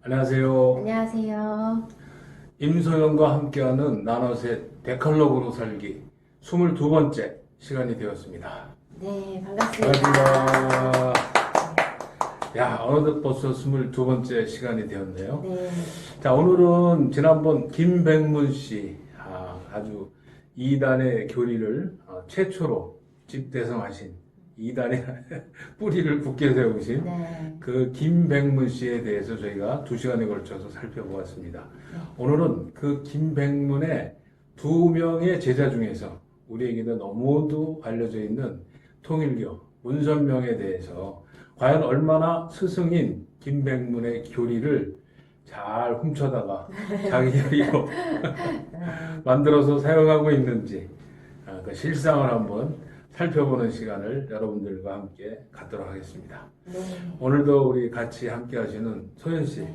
안녕하세요. 안녕하세요. 임소영과 함께하는 나눠세 데칼로그로 살기 22번째 시간이 되었습니다. 네, 반갑습니다. 반갑습니다. 야, 어느덧 벌써 22번째 시간이 되었네요. 네, 자, 오늘은 지난번 김백문 씨, 아주 이단의 교리를 최초로 집대성하신 이단의 뿌리를 굳게 세우신 네, 그 김백문 씨에 대해서 저희가 2시간에 걸쳐서 살펴보았습니다. 네. 오늘은 그 김백문의 2명의 제자 중에서 우리에게는 너무도 알려져 있는 통일교 문선명에 대해서 과연 얼마나 스승인 김백문의 교리를 잘 훔쳐다가 자기 교리로 만들어서 사용하고 있는지 그 실상을 한번 살펴보는 시간을 여러분들과 함께 갖도록 하겠습니다. 네. 오늘도 우리 같이 함께 하시는 소연 씨,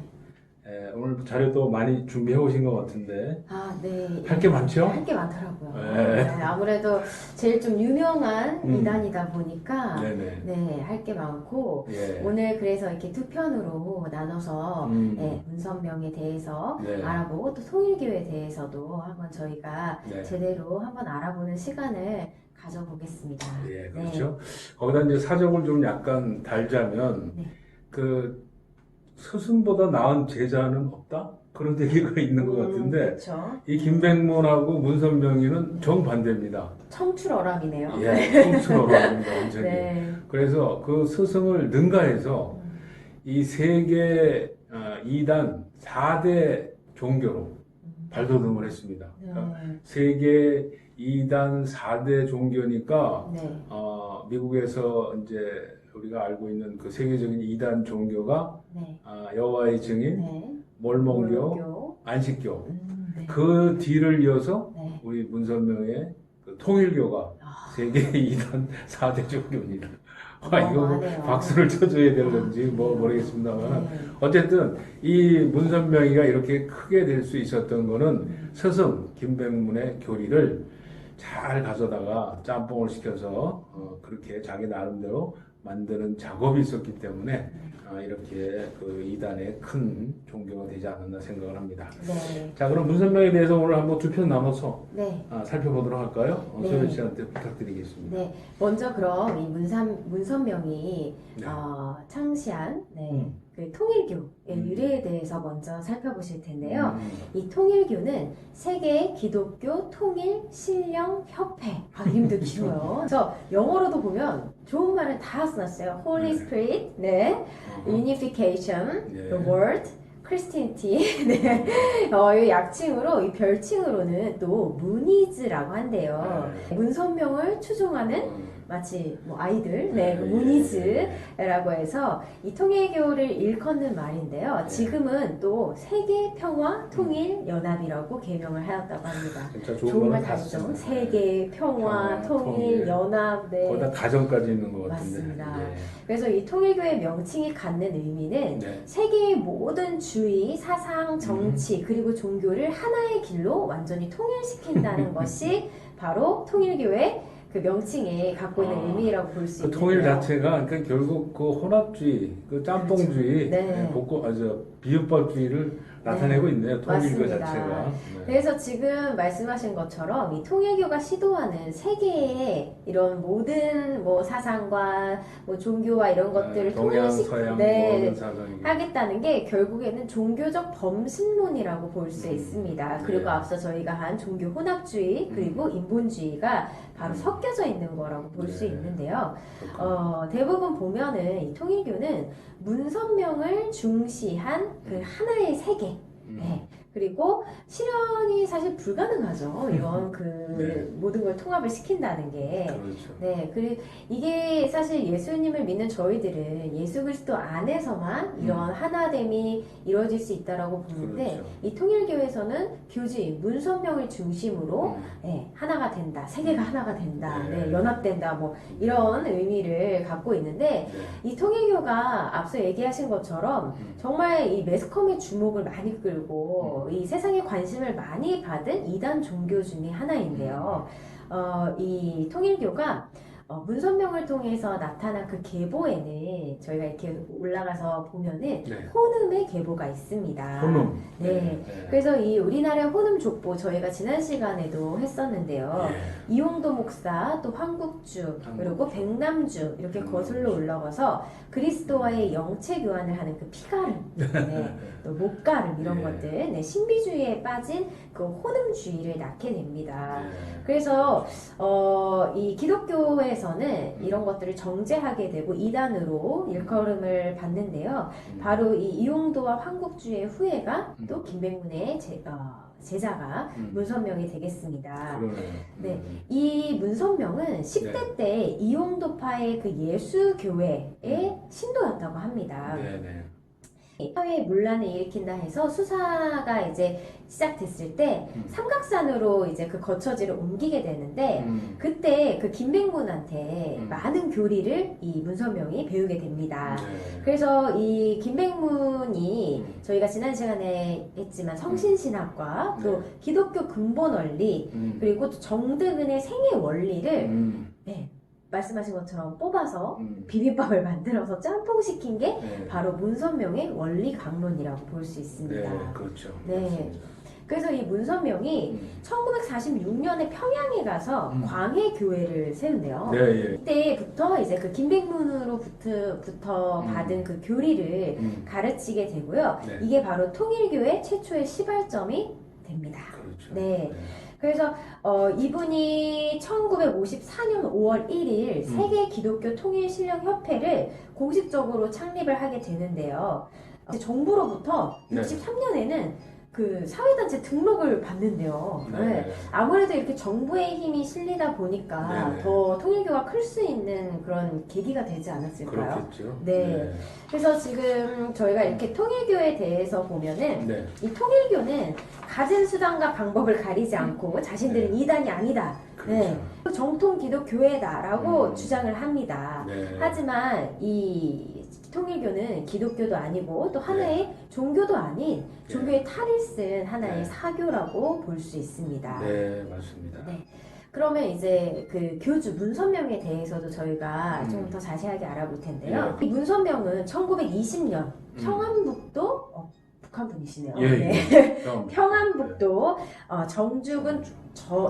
오늘 자료도 많이 준비해 오신 것 같은데 네. 할 게 많죠? 할 게 많더라고요. 네. 네, 아무래도 제일 좀 유명한 음. 이단이다 보니까 네네. 네, 할 게 많고 예. 오늘 그래서 이렇게 두 편으로 나눠서 음. 문선명에 대해서 네. 알아보고 또 통일교에 대해서도 한번 저희가 네. 제대로 한번 알아보는 시간을 가져보겠습니다. 예, 그렇죠. 거기다 이제 사정을 좀 약간 달자면 네. 그 스승보다 나은 제자는 없다? 그런 얘기가 있는 것 같은데 그렇죠. 이 김백문하고 문선명이는 정반대입니다. 청출어람이네요. 예, 청춘어라입니다, 완전히. 네. 그래서 그 스승을 능가해서 이 세계 2단 4대 종교로 발돋움을 했습니다. 그러니까 네. 세계 2단 4대 종교니까 네. 미국에서 이제 우리가 알고 있는 그 세계적인 2단 종교가 네. 여호와의 증인, 네. 몰몬교, 몰몬교. 안식교. 네. 그 뒤를 이어서 네. 우리 문선명의 그 통일교가 아, 세계 2단 4대 종교입니다. 이거 어마어마하네요. 박수를 쳐줘야 되는지 모르겠습니다만 네. 어쨌든 이 문선명이가 이렇게 크게 될 수 있었던 거는 스승 김백문의 교리를 잘 가져다가 짬뽕을 시켜서 그렇게 자기 나름대로 만드는 작업이 있었기 때문에 이렇게 그 이단의 큰 종교가 되지 않았나 생각을 합니다. 네. 자, 그럼 문선명에 대해서 오늘 한번 두 편 나눠서 네. 살펴보도록 할까요? 네. 소연 씨한테 부탁드리겠습니다. 네. 먼저 그럼 이 문선명이 네. 창시한 음. 그 통일교의 음. 유래에 대해서 먼저 살펴보실 텐데요. 음. 이 통일교는 세계 기독교 통일 신령 협회. 이름도 길어요. 그래서 영어로도 보면 좋은 말을 다 써놨어요. Holy 네. Spirit, 네, Unification, 네. the Word, Christianity. 네. 이 약칭으로, 이 별칭으로는 또 문이즈라고 한대요. 네. 문선명을 추종하는 마치 뭐 아이들, 네, 그 예, 문이즈라고 해서 이 통일교를 일컫는 말인데요. 예. 지금은 또 세계 평화 통일 연합이라고 개명을 하였다고 합니다. 진짜 좋은 좋은 말 다 다르죠. 죠 세계 평화, 평화, 통일 통일. 연합, 네. 거기다 가정까지 있는 것 같은데. 맞습니다. 그래서 이 통일교의 명칭이 갖는 의미는 네. 세계의 모든 주의, 사상, 정치, 그리고 종교를 하나의 길로 완전히 통일시킨다는 것이 바로 통일교의 그 명칭에 갖고 있는 의미라고 볼 수 그 있는데요. 통일 자체가 그러니까 결국 그 혼합주의, 그 짬뽕주의, 네. 비유법주의를 나타내고 있네요. 통일교 맞습니다. 자체가. 네. 그래서 지금 말씀하신 것처럼 이 통일교가 시도하는 세계의 이런 모든 뭐 사상과 뭐 종교와 이런 것들을 동양, 서양 모든 사상이. 하겠다는 게 결국에는 종교적 범신론이라고 볼 수 있습니다. 그리고 네. 앞서 저희가 한 종교 혼합주의 그리고 인본주의가 바로 섞여져 있는 거라고 볼 수 네. 있는데요. 대부분 보면은 이 통일교는 문선명을 중시한 그 하나의 세계. 네. 그리고 실현이 사실 불가능하죠. 이런 그 네. 모든 걸 통합을 시킨다는 게. 그렇죠. 네, 그리고 이게 사실 예수님을 믿는 저희들은 예수 그리스도 안에서만 이런 하나됨이 이루어질 수 있다라고 보는데 그렇죠. 이 통일교에서는 교주인 문선명을 중심으로 네, 하나가 된다, 세계가 하나가 된다, 네. 네, 연합된다, 뭐 이런 의미를 갖고 있는데 네. 이 통일교가 앞서 얘기하신 것처럼 정말 이 매스컴의 주목을 많이 끌고 이 세상에 관심을 많이 받은 이단 종교 중에 하나인데요. 이 통일교가 문선명을 통해서 나타난 그 계보에는 저희가 이렇게 올라가서 보면은 네. 혼음의 계보가 있습니다. 혼음. 네. 그래서 이 우리나라의 혼음 족보 저희가 지난 시간에도 했었는데요. 예. 이용도 목사, 또 황국주, 그리고 백남주 이렇게 거슬러 올라가서 그리스도와의 영체 교환을 하는 그 피가름, 네, 또 목가름 이런 예. 것들, 네, 신비주의에 빠진 그 혼음주의를 낳게 됩니다. 예. 그래서 이 기독교에서는 이런 것들을 정죄하게 되고 이단으로 일컬음을 받는데요. 바로 이 이용도와 황국주의 후예가 또 김백문의 제자가 문선명이 되겠습니다. 그러네요. 네, 이 문선명은 10대 때 이용도파의 그 예수교회의 신도였다고 합니다. 네네. 사회 문란을 일으킨다 해서 수사가 이제 시작됐을 때 삼각산으로 이제 그 거처지를 옮기게 되는데 그때 그 김백문한테 많은 교리를 이 문선명이 배우게 됩니다. 네. 그래서 이 김백문이 저희가 지난 시간에 했지만 성신신학과 또 기독교 근본 원리 그리고 또 정득은의 생애 원리를 네, 말씀하신 것처럼 뽑아서 비빔밥을 만들어서 짬뽕시킨 게 바로 문선명의 원리 강론이라고 볼 수 있습니다. 네, 그렇죠. 네. 그렇습니다. 그래서 이 문선명이 1946년에 평양에 가서 광해교회를 세운대요. 네, 예. 그때부터 이제 그 김백문으로부터 받은 그 교리를 가르치게 되고요. 네. 이게 바로 통일교회 최초의 시발점이 됩니다. 그렇죠. 네. 그래서 이분이 1954년 5월 1일 세계 기독교 통일 신령 협회를 공식적으로 창립을 하게 되는데요. 정부로부터 네. 63년에는 그 사회단체 등록을 받는데요. 네. 네. 아무래도 이렇게 정부의 힘이 실리다 보니까 네. 더 통일교가 클 수 있는 그런 계기가 되지 않았을까요? 그렇겠죠. 네. 그래서 지금 저희가 이렇게 통일교에 대해서 보면은 네. 이 통일교는 가진 수단과 방법을 가리지 않고 자신들은 이단이 아니다. 네. 그렇죠. 정통 기독교회다라고 주장을 합니다. 네. 하지만 이 통일교는 기독교도 아니고 또 하나의 종교도 아닌 종교의 탈을 쓴 하나의 네. 사교라고 볼 수 있습니다. 네, 맞습니다. 네. 그러면 이제 그 교주 문선명에 대해서도 저희가 좀 더 자세하게 알아볼 텐데요. 이 문선명은 1920년 평안북도 북한 분이시네요. 예, 네. 예. 평안북도 정주군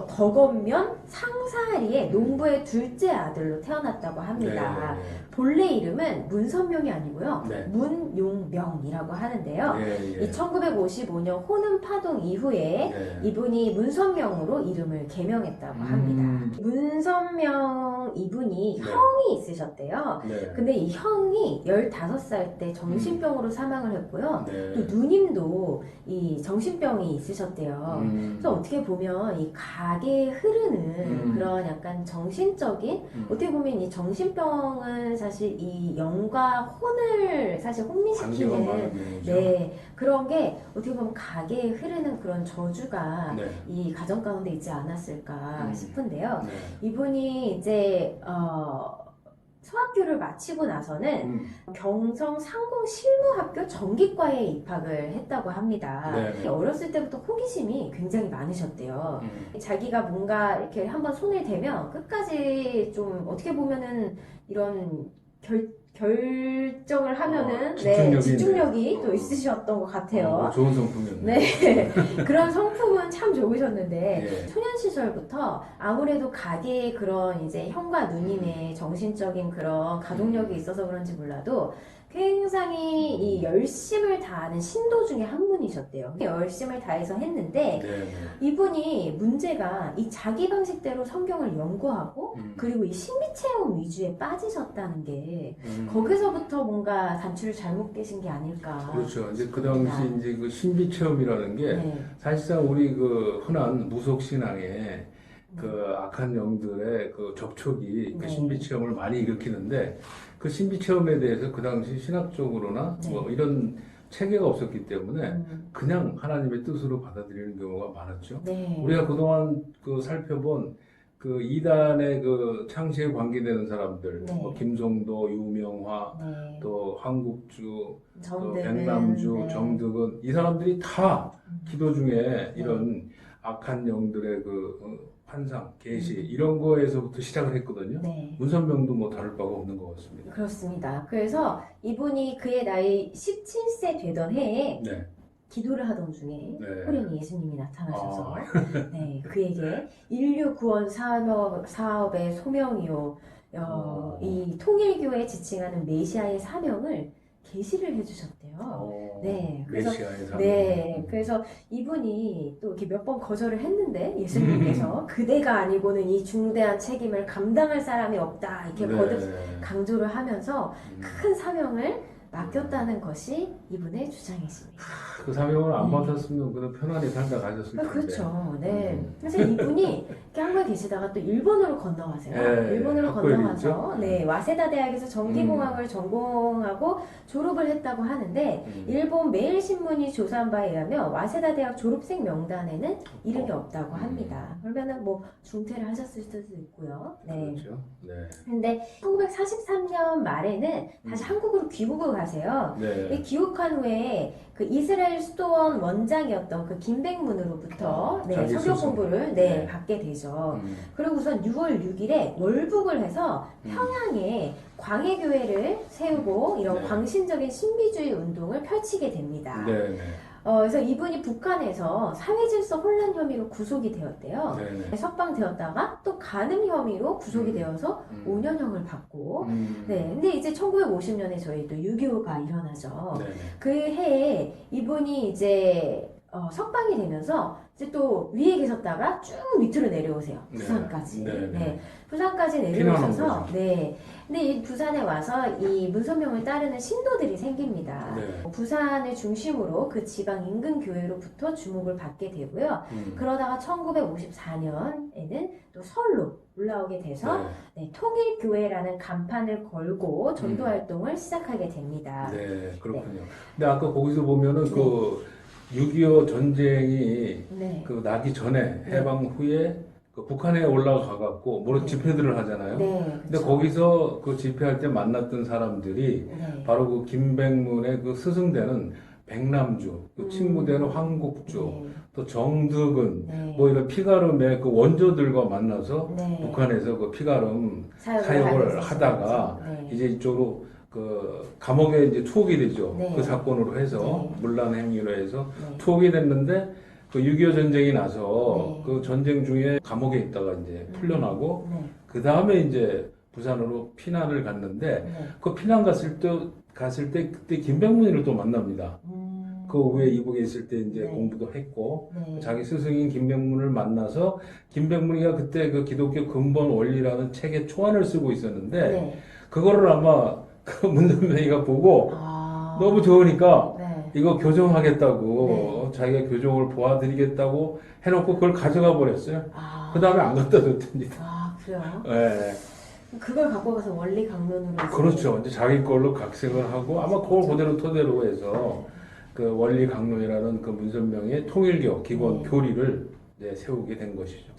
덕원면 상사리의 농부의 둘째 아들로 태어났다고 합니다. 네. 본래 이름은 문선명이 아니고요. 네. 문용명이라고 하는데요. 예, 예. 이 1955년 호남 파동 이후에 네. 이분이 문선명으로 이름을 개명했다고 합니다. 문선명 이분이 네. 형이 있으셨대요. 네. 근데 이 형이 15살 때 정신병으로 사망을 했고요. 네. 또 누님도 이 정신병이 있으셨대요. 그래서 어떻게 보면 이 각에 흐르는 그런 약간 정신적인 어떻게 보면 이 정신병은 사실 이 영과 혼을 사실 관계가 혼미시키는 많은 병이죠. 네 그런 게 어떻게 보면 각에 흐르는 그런 저주가 네. 이 가정 가운데 있지 않았을까 싶은데요. 네. 이분이 이제 소학교를 마치고 나서는 경성 상공 실무학교 전기과에 입학을 했다고 합니다. 네. 어렸을 때부터 호기심이 굉장히 많으셨대요. 자기가 뭔가 이렇게 한번 손을 대면 끝까지 좀 어떻게 보면은 이런 결정을 하면은 집중력이 또 있으셨던 것 같아요. 좋은 성품이었네. 네. 그런 성품은 참 좋으셨는데 예. 초년 시절부터 아무래도 가게의 그런 이제 형과 누님의 정신적인 그런 가족력이 있어서 그런지 몰라도 굉장히 이 열심을 다하는 신도 중에 한 분이셨대요. 열심을 다해서 했는데 네. 이분이 문제가 이 자기 방식대로 성경을 연구하고 그리고 이 신비체험 위주에 빠지셨다는 게 거기서부터 뭔가 단추를 잘못 깨신 게 아닐까. 그렇죠. 이제 그 당시 이제 그 신비 체험이라는 게 네. 사실상 우리 그 흔한 무속 신앙에 그 악한 영들의 그 접촉이 그 네. 신비 체험을 많이 일으키는데 그 신비 체험에 대해서 그 당시 신학적으로나 네. 뭐 이런 체계가 없었기 때문에 그냥 하나님의 뜻으로 받아들이는 경우가 많았죠. 네. 우리가 그동안 그 살펴본 그 이단의 그 창시에 관계되는 사람들, 네. 뭐 김성도, 유명화, 네. 또 황국주, 또 정득은, 백남주, 네. 정득은 이 사람들이 다 기도 중에 이런 악한 영들의 환상, 계시 이런 거에서부터 시작을 했거든요. 네. 문선명도 뭐 다를 바가 없는 것 같습니다. 그렇습니다. 그래서 이분이 그의 나이 17세 되던 해에 네. 기도를 하던 중에 네. 호련히 예수님이 나타나셔서 아. 네, 그에게 인류 구원 사업의 소명이요, 이 통일교에 지칭하는 메시아의 사명을 계시를 해주셨대요. 네, 그래서 메시아의 사명. 네, 그래서 이분이 또 이렇게 몇 번 거절을 했는데 예수님께서 그대가 아니고는 이 중대한 책임을 감당할 사람이 없다 이렇게 거듭 강조를 하면서 큰 사명을 맡겼다는 것이 이분의 주장이십니다. 그 사명을 안 맡았으면 그냥 편안히 살다 가셨을 텐데. 그렇죠. 네. 그래서 이분이 이렇게 한국에 계시다가 또 일본으로 건너가세요. 네, 일본으로 학교에 건너가서 있죠? 네, 와세다 대학에서 전기공학을 전공하고 졸업을 했다고 하는데 일본 매일신문이 조사한 바에 의하면 와세다 대학 졸업생 명단에는 이름이 없다고 합니다. 그러면은 뭐 중퇴를 하셨을 수도 있고요. 네. 그렇죠. 네. 근데 1943년 말에는 다시 한국으로 귀국을 가세요. 네. 이 귀국한 후에 그 이스라엘 수도원 원장이었던 그 김백문으로부터 네, 자기 성경 스승. 공부를 네. 받게 되죠. 그리고선 6월 6일에 월북을 해서 평양에 광해교회를 세우고 이런 네. 광신적인 신비주의 운동을 펼치게 됩니다. 네. 네. 그래서 이분이 북한에서 사회질서 혼란 혐의로 구속이 되었대요. 네. 석방되었다가 또 간음 혐의로 구속이 되어서 5년형을 받고 네, 근데 이제 1950년에 저희 또 6.25가 일어나죠. 네. 그 해에 이분이 이제 석방이 되면서 이제 또 위에 계셨다가 쭉 밑으로 내려오세요. 네. 부산까지. 네. 네. 부산까지 피난한 내려오셔서 거죠. 네. 근데 이 부산에 와서 이 문선명을 따르는 신도들이 생깁니다. 네. 부산을 중심으로 그 지방 인근 교회로부터 주목을 받게 되고요. 그러다가 1954년에는 또 서울로 올라오게 돼서 네, 통일교회라는 간판을 걸고 전도 활동을 시작하게 됩니다. 네, 그렇군요. 근데 아까 거기서 보면은 그 6.25 전쟁이 네. 그 나기 전에 해방 후에 그 북한에 올라가 갖고 물론 집회들을 하잖아요. 네, 근데 그쵸. 거기서 그 집회할 때 만났던 사람들이 네. 바로 그 김백문의 그 스승되는 백남주, 그 친구되는 황국주, 네. 또 정득은 네. 뭐 이런 피가름의 그 원조들과 만나서 네. 북한에서 그 피가름 사역을 사역을 하게 하다가 되죠. 네. 이제 이쪽으로 그 감옥에 이제 투옥이 되죠. 네. 그 사건으로 해서 네. 문란 행위로 해서 네. 투옥이 됐는데 그 6.25 전쟁이 나서 네. 그 전쟁 중에 감옥에 있다가 이제 풀려나고 네. 그 다음에 이제 부산으로 피난을 갔는데 네. 그 피난 갔을 때 그때 김백문이를 또 만납니다. 그 후에 이북에 있을 때 이제 네. 공부도 했고 네. 자기 스승인 김백문을 만나서 김백문이가 그때 그 기독교 근본 원리라는 책에 초안을 쓰고 있었는데 네. 그거를 아마 그 문선명이가 보고 아. 너무 좋으니까 네. 이거 교정하겠다고 자기가 교정을 도와드리겠다고 해놓고 그걸 가져가 버렸어요. 아. 그 다음에 안 갖다 줬답니다. 아, 그래요? 네. 그걸 갖고 가서 원리 강론으로 이제 그렇죠. 이제 자기 걸로 각색을 하고 아마 그걸 그대로 토대로 해서 그 원리 강론이라는 그 문선명의 통일교 기본 네. 교리를 이제 세우게 된 것이죠.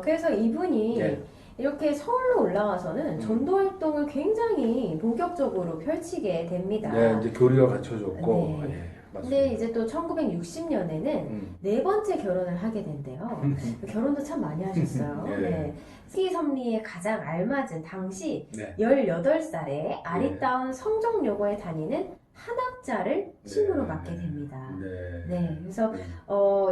그래서 이분이 네. 이렇게 서울로 올라와서는 전도 활동을 굉장히 본격적으로 펼치게 됩니다. 네, 이제 교리가 갖춰졌고, 네. 예, 맞습니다. 근데 이제 또 1960년에는 네 번째 결혼을 하게 된대요. 결혼도 참 많이 하셨어요. 네. 네. 스키섭리에 가장 알맞은 당시 네. 18살에 아리따운 성정여고에 다니는 한학자를 친구로 네. 맡게 됩니다. 네. 네, 그래서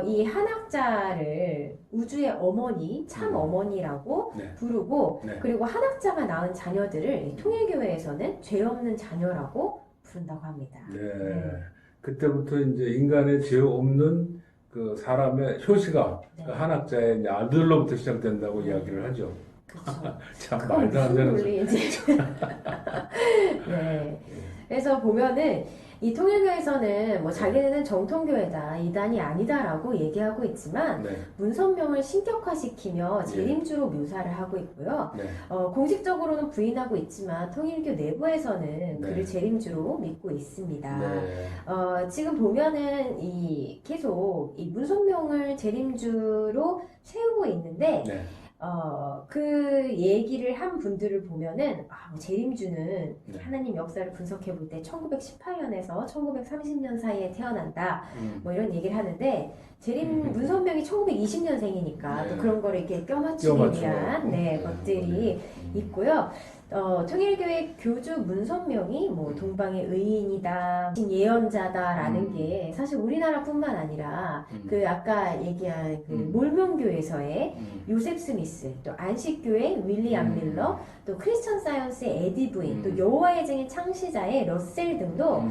이 한학자를 우주의 어머니, 참 어머니라고 네. 부르고 네. 그리고 한학자가 낳은 자녀들을 이 통일교회에서는 죄 없는 자녀라고 부른다고 합니다. 네. 그때부터 이제 인간의 죄 없는 그 사람의 효시가 네. 그 한학자의 이제 아들로부터 시작된다고 이야기를 하죠. 그렇죠. 참 그건 말도 안 무슨 되는 소리. 논리인지. 네. 그래서 보면은 이 통일교에서는 뭐 자기네는 정통교회다, 이단이 아니다라고 얘기하고 있지만 네. 문선명을 신격화시키며 재림주로 묘사를 하고 있고요. 네. 공식적으로는 부인하고 있지만 통일교 내부에서는 네. 그를 재림주로 믿고 있습니다. 네. 지금 보면은 계속 이 문선명을 재림주로 세우고 있는데 네. 그 얘기를 한 분들을 보면은, 뭐 재림주는 네. 하나님 역사를 분석해 볼 때 1918년에서 1930년 사이에 태어난다. 뭐 이런 얘기를 하는데, 재림 문선명이 1920년생이니까 네. 또 그런 거를 이렇게 껴맞추기 위한 것들이 있고요. 통일교회 교주 문선명이 뭐 동방의 의인이다, 예언자다라는 게 사실 우리나라뿐만 아니라 그 아까 얘기한 그 몰몬교에서의 요셉 스미스, 또 안식교회 윌리엄 밀러, 또 크리스천 사이언스의 에디 부인, 또 여호와의 증인 창시자의 러셀 등도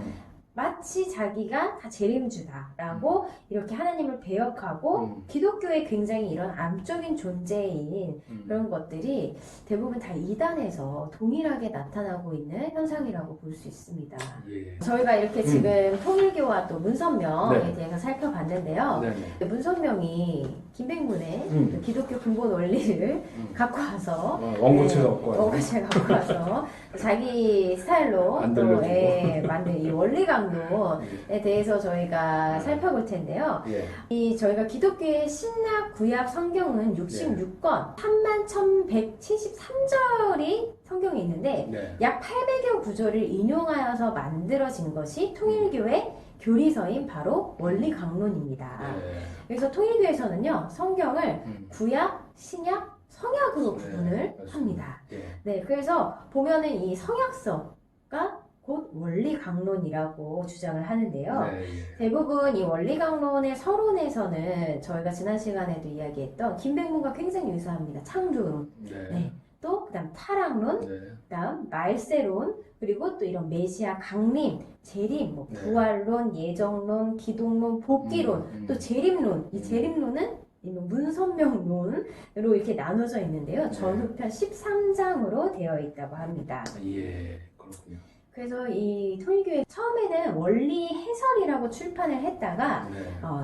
마치 자기가 다 재림주다라고 이렇게 하나님을 배역하고 기독교의 굉장히 이런 암적인 존재인 그런 것들이 대부분 다 이단에서 동일하게 나타나고 있는 현상이라고 볼 수 있습니다. 예. 저희가 이렇게 지금 통일교와 또 문선명에 네. 대해서 살펴봤는데요. 네네. 문선명이 김백문의 그 기독교 근본 원리를 갖고 와서 원고체 갖고 와서 원고체 갖고 와서 자기 스타일로 안 또 들려주고. 만든 이 원리 강론에 대해서 저희가 살펴볼 텐데요. 예. 이 저희가 기독교의 신약 구약 성경은 66권 31,173절이 성경에 있는데 네. 약 800여 구절을 인용하여서 만들어진 것이 통일교의 교리서인 바로 원리 강론입니다. 네. 그래서 통일교에서는요 성경을 구약, 신약, 성약으로 네, 구분을 맞습니다. 합니다. 예. 네, 그래서 보면은 이 성약서가 곧 원리 강론이라고 주장을 하는데요. 네, 예. 대부분 이 원리 강론의 서론에서는 저희가 지난 시간에도 이야기했던 김백문과 굉장히 유사합니다. 창조론, 네. 네. 또 그다음 타락론, 네. 그다음 말세론, 그리고 또 이런 메시아 강림, 재림, 뭐 네. 부활론, 예정론, 기독론, 복귀론, 또 재림론. 이 재림론은 문선명론으로 이렇게 나눠져 있는데요. 네. 전후편 13장으로 되어 있다고 합니다. 예, 그렇군요. 그래서 이 통일교회 처음에는 원리 해설이라고 출판을 했다가 네.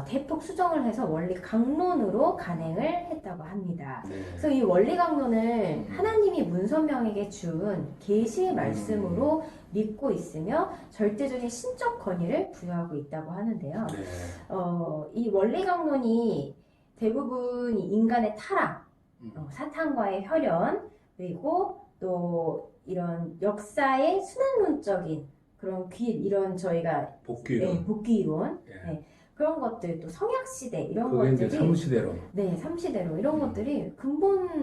대폭 수정을 해서 원리 강론으로 간행을 했다고 합니다. 네. 그래서 이 원리 강론을 하나님이 문선명에게 준 계시의 말씀으로 믿고 있으며 절대적인 신적 권위를 부여하고 있다고 하는데요. 네. 이 원리 강론이 대부분 이 인간의 타락, 사탄과의 혈연, 그리고 또 이런 역사의 순환론적인 그런 이런 저희가 복귀론. 복귀론, 예. 네, 그런 것들, 또 성약시대 이런 그게 이제 것들이 삼시대론. 네, 삼시대로 이런 것들이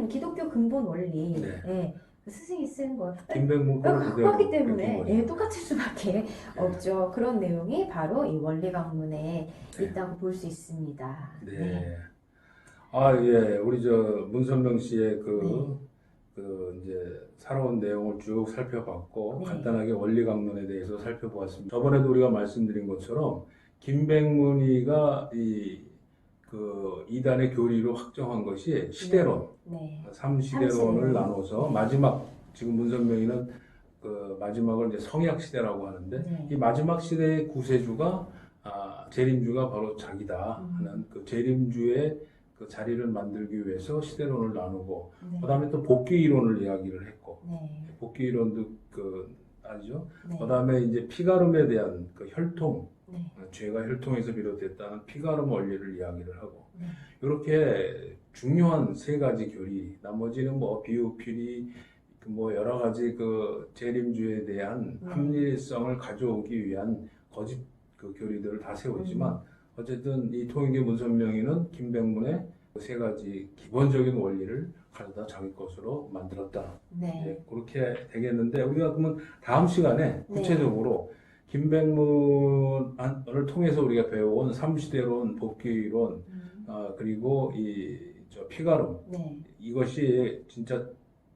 기독교 근본 원리 네. 그 스승이 쓴 거 김백문 거를 갖고 그대로 왔기 뺏긴 때문에 거죠. 똑같을 수밖에 없죠. 그런 내용이 바로 이 원리 강론에 네. 있다고 볼 수 있습니다. 네. 아, 예. 우리 문선명 씨의 이제 살아온 내용을 쭉 살펴봤고, 네. 간단하게 원리 강론에 대해서 살펴보았습니다. 저번에도 우리가 말씀드린 것처럼, 김백문이가 이단의 교리로 확정한 것이 시대론, 네. 3시대론을 삼시대론. 나눠서 마지막, 지금 문선명이는 마지막을 이제 성약 시대라고 하는데, 네. 이 마지막 시대의 구세주가, 재림주가 바로 자기다 하는 그 재림주의 그 자리를 만들기 위해서 시대론을 나누고, 네. 그 다음에 또 복귀 이론을 이야기를 했고, 네. 복귀 이론도 알죠? 네. 그 다음에 이제 피가름에 대한 그 혈통, 네. 죄가 혈통에서 비롯됐다는 피가름 원리를 이야기를 하고, 네. 이렇게 중요한 세 가지 교리, 나머지는 뭐 비유필이 뭐 여러 가지 그 재림주에 대한 네. 합리성을 가져오기 위한 거짓 그 교리들을 다 세우지만, 어쨌든 이 통일교 문선명이는 김백문의 그 세 가지 기본적인 원리를 가져다 자기 것으로 만들었다. 네. 예, 그렇게 되겠는데, 우리가 그러면 다음 시간에 구체적으로 김백문을 통해서 우리가 배워온 삼시대론, 복귀론, 그리고 피가름, 네. 이것이 진짜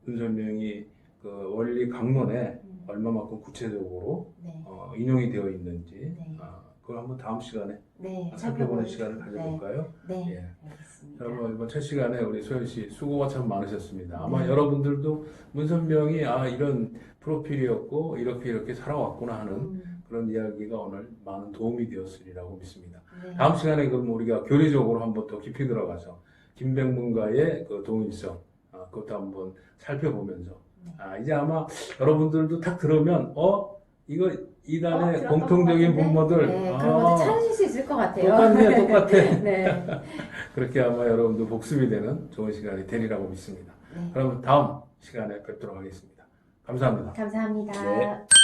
문선명이 그 원리 강론에 얼마만큼 구체적으로 네. 인용이 되어 있는지, 네. 그걸 한번 다음 시간에 네. 살펴보는 시간을 가져볼까요? 네. 예. 알겠습니다. 여러분, 이번 첫 시간에 우리 소연 씨 수고가 참 많으셨습니다. 아마 네. 여러분들도 문선명이 이런 프로필이었고 이렇게 살아왔구나 하는 그런 이야기가 오늘 많은 도움이 되었으리라고 믿습니다. 네. 다음 시간에 그럼 우리가 교리적으로 한번 더 깊이 들어가서 김백문과의 그 동일성, 그것도 한번 살펴보면서, 이제 아마 여러분들도 딱 들으면, 이거 이단의 들었던 공통적인 것 같은데? 분모들. 네, 그런 것들 찾으실 수 있을 것 같아요. 똑같네요, 똑같아. 네. 그렇게 아마 여러분도 복습이 되는 좋은 시간이 되리라고 믿습니다. 네. 그럼 다음 시간에 뵙도록 하겠습니다. 감사합니다. 감사합니다. 네.